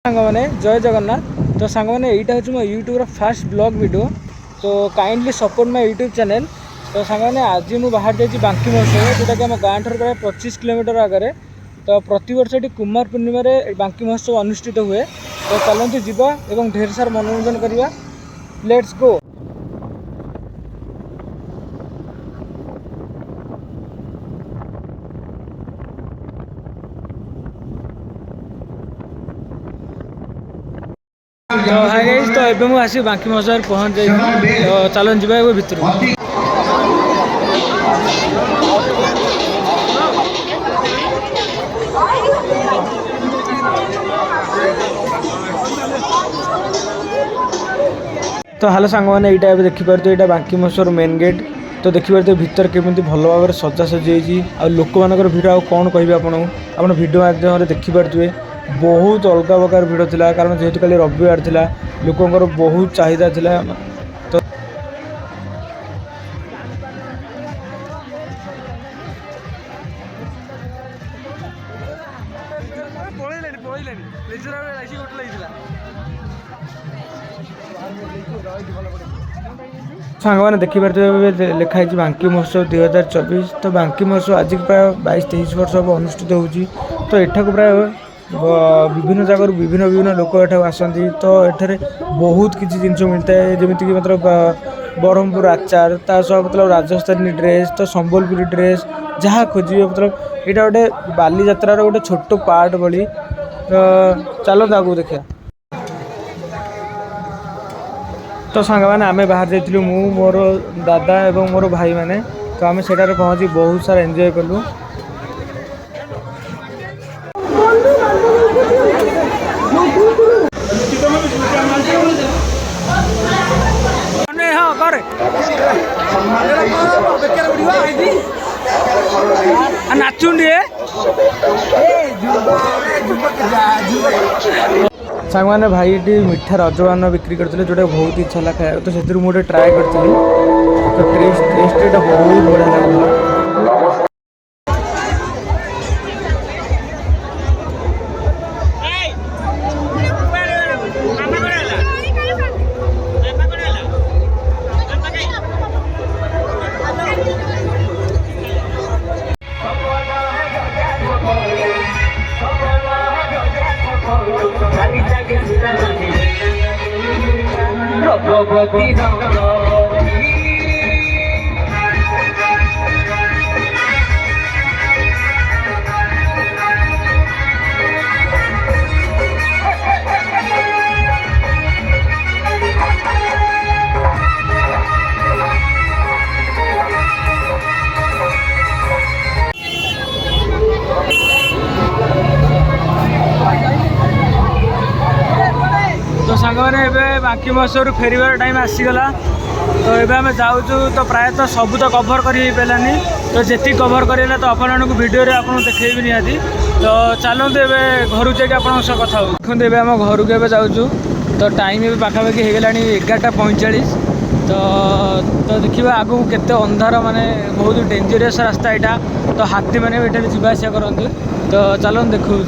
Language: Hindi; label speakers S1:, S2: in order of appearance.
S1: सांग मैंने जय जगन्नाथ। तो सांग मैंने यहाँ हूँ मो यूट्यूब फास्ट ब्लॉग वीडियो। तो kindly support my YouTube channel. तो सांग मैंने आज मुझे बाहर जाइए बांकी महोत्सव जोटा कि आम गाँव ठार प्राय 25 किलोमीटर आगे। तो प्रतिवर्ष ये कुमार पूर्णिम बांकी महोत्सव अनुष्ठित हुए। तो चलते जीवा और ढेर सारा मनोरंजन करवा। Let's go. तो हाय गाइस, तो एबे मु आसी बांकी महोत्सव पहुँच जाइए। तो चलन जीवा ए भितर। तो हेलो सांग मैंने यहाँ देखिपे यहाँ बांकी महोत्सव मेन गेट। तो देखिपे भितर केमी भल भाव सजासजी हो लोक मान भिड़ आ कौन कह आप भिडियो माध्यम देखिपे बहुत अलग प्रकार भिड़ था। कारण जेहेतु कल रविवार था लोकंर बहुत चाहिदा था। तो सांग मैंने देखिपे लिखाई बांकी महोत्सव 2024। तो बांकी महोत्सव आज प्राय 22-23 वर्ष हम अनुष्ठित होची। तो एठाक प्राय विभिन्न जगह विभिन्न विभिन्न लोक एठाक आसती। तो एठारे बहुत किसी जिन मिलता है जमीक मतलब ब्रह्मपुर आचार सह मतलब राजस्थानी ड्रेस तो संबलपुरी ड्रेस जहाँ खोजे मतलब यहाँ गोटे बाली यात्रार गोटे छोट पार्ट भली। तो चलो आगू देखा। तो सांग मैंने आम बाहर जाइलु मु मोर दादा एवं मोर भाई मैंने। तो आम सेठारे पहुँची बहुत सारा एंजॉय कलु। नाचुंडी सांग मैंने भाई मिठा रजवान बिक्री करते जोटा बहुत इच्छा है खाया। तो से मुझे ट्राए करी। तो टेस्ट बहुत बढ़िया लगा। तो सांग मैंने बांकी महोत्सव फेरबार टाइम आसीगला। तो ये आम जाऊँ तो प्रायतः सबू तो कभर कर पारानी। तो जी कभर करेगा तो आपको भिडियो आपको देखेबी निहाती। तो चलते ए घर जाकि आप कथा हो देखते आम घर को जाऊँ। तो टाइम भी पाखापाखि हो गला 11:45। तो देखिए आगू केते अंधार माने बहुत डेंजरियस रास्ता यहाँ। तो हाथी मैंने ये जावास करते। तो चलो देखो।